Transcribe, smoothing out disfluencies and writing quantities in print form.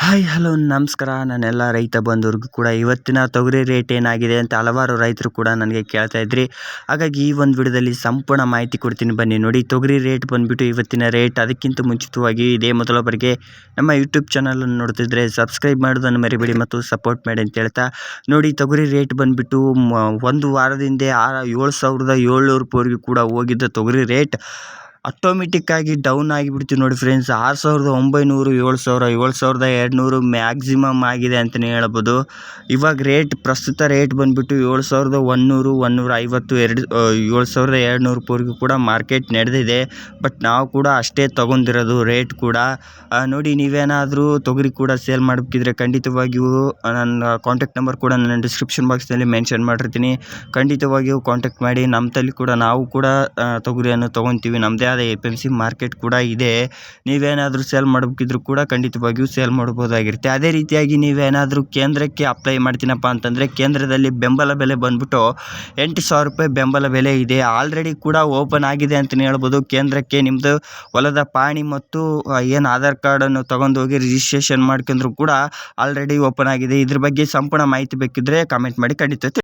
Hi hello ನಮಸ್ಕಾರ. ನನ್ನೆಲ್ಲ ರೈತ ಬಂಧುವ್ರಿಗೂ ಕೂಡ ಇವತ್ತಿನ ತೊಗರಿ ರೇಟ್ ಏನಾಗಿದೆ ಅಂತ ಹಲವಾರು ರೈತರು ಕೂಡ ನನಗೆ ಕೇಳ್ತಾ ಇದ್ರಿ. ಹಾಗಾಗಿ ಈ ಒಂದು ವಿಡಿಯೋದಲ್ಲಿ ಸಂಪೂರ್ಣ ಮಾಹಿತಿ ಕೊಡ್ತೀನಿ, ಬನ್ನಿ ನೋಡಿ. ತೊಗರಿ ರೇಟ್ ಬಂದುಬಿಟ್ಟು ಇವತ್ತಿನ ರೇಟ್. ಅದಕ್ಕಿಂತ ಮುಂಚಿತವಾಗಿ ಇದೇ ಮೊದಲ ಬಾರಿಗೆ ನಮ್ಮ ಯೂಟ್ಯೂಬ್ ಚಾನಲನ್ನು ನೋಡ್ತಿದ್ರೆ ಸಬ್ಸ್ಕ್ರೈಬ್ ಮಾಡೋದನ್ನು ಮರಿಬೇಡಿ ಮತ್ತು ಸಪೋರ್ಟ್ ಮಾಡಿ ಅಂತ ಹೇಳ್ತಾ ನೋಡಿ. ತೊಗರಿ ರೇಟ್ ಬಂದುಬಿಟ್ಟು ಒಂದು ವಾರದಿಂದ 7,700 ರೂಪಾಯಿವರೆಗೂ ಕೂಡ ಹೋಗಿದ್ದ ತೊಗರಿ ರೇಟ್ ಆಟೋಮೆಟಿಕ್ಕಾಗಿ ಡೌನ್ ಆಗಿಬಿಡ್ತೀವಿ ನೋಡಿ ಫ್ರೆಂಡ್ಸ್. 6,900, 7,000, 7,200 ಮ್ಯಾಕ್ಸಿಮಮ್ ಆಗಿದೆ ಅಂತಲೇ ಹೇಳ್ಬೋದು. ಇವಾಗ ಪ್ರಸ್ತುತ ರೇಟ್ ಬಂದುಬಿಟ್ಟು 7,100, 150, 7,200 ರೂಪಾಯಿವರೆಗೂ ಕೂಡ ಮಾರ್ಕೆಟ್ ನಡೆದಿದೆ. ಬಟ್ ನಾವು ಕೂಡ ಅಷ್ಟೇ ತೊಗೊಂಡಿರೋದು ರೇಟ್ ಕೂಡ. ನೋಡಿ, ನೀವೇನಾದರೂ ತೊಗರಿ ಕೂಡ ಸೇಲ್ ಮಾಡಬೇಕಿದ್ರೆ ಖಂಡಿತವಾಗಿಯೂ ನನ್ನ ಕಾಂಟ್ಯಾಕ್ಟ್ ನಂಬರ್ ಕೂಡ ನನ್ನ ಡಿಸ್ಕ್ರಿಪ್ಷನ್ ಬಾಕ್ಸ್ನಲ್ಲಿ ಮೆನ್ಷನ್ ಮಾಡಿರ್ತೀನಿ. ಖಂಡಿತವಾಗಿಯೂ ಕಾಂಟ್ಯಾಕ್ಟ್ ಮಾಡಿ. ನಮ್ಮಲ್ಲಿ ಕೂಡ ನಾವು ಕೂಡ ತೊಗರಿಯನ್ನು ತೊಗೊತೀವಿ. ನಮ್ಮದೇ APMC ಮಾರ್ಕೆಟ್ ಕೂಡ ಇದೆ. ನೀವೇನಾದರೂ ಸೇಲ್ ಮಾಡಬೇಕಿದ್ರು ಕೂಡ ಖಂಡಿತವಾಗಿಯೂ ಸೇಲ್ ಮಾಡ್ಬೋದಾಗಿರುತ್ತೆ. ಅದೇ ರೀತಿಯಾಗಿ ನೀವೇನಾದರೂ ಕೇಂದ್ರಕ್ಕೆ ಅಪ್ಲೈ ಮಾಡ್ತೀನಪ್ಪ ಅಂತಂದರೆ ಕೇಂದ್ರದಲ್ಲಿ ಬೆಂಬಲ ಬೆಲೆ ಬಂದುಬಿಟ್ಟು 8,000 ರೂಪಾಯಿ ಬೆಂಬಲ ಬೆಲೆ ಇದೆ. ಆಲ್ರೆಡಿ ಕೂಡ ಓಪನ್ ಆಗಿದೆ ಅಂತಲೇ ಹೇಳ್ಬೋದು. ಕೇಂದ್ರಕ್ಕೆ ನಿಮ್ಮದು ಹೊಲದ ಪಾಣಿ ಮತ್ತು ಏನು ಆಧಾರ್ ಕಾರ್ಡನ್ನು ತೊಗೊಂಡು ಹೋಗಿ ರಿಜಿಸ್ಟ್ರೇಷನ್ ಮಾಡ್ಕೊಂಡ್ರು ಕೂಡ ಆಲ್ರೆಡಿ ಓಪನ್ ಆಗಿದೆ. ಇದ್ರ ಬಗ್ಗೆ ಸಂಪೂರ್ಣ ಮಾಹಿತಿ ಬೇಕಿದ್ದರೆ ಕಾಮೆಂಟ್ ಮಾಡಿ, ಖಂಡಿತ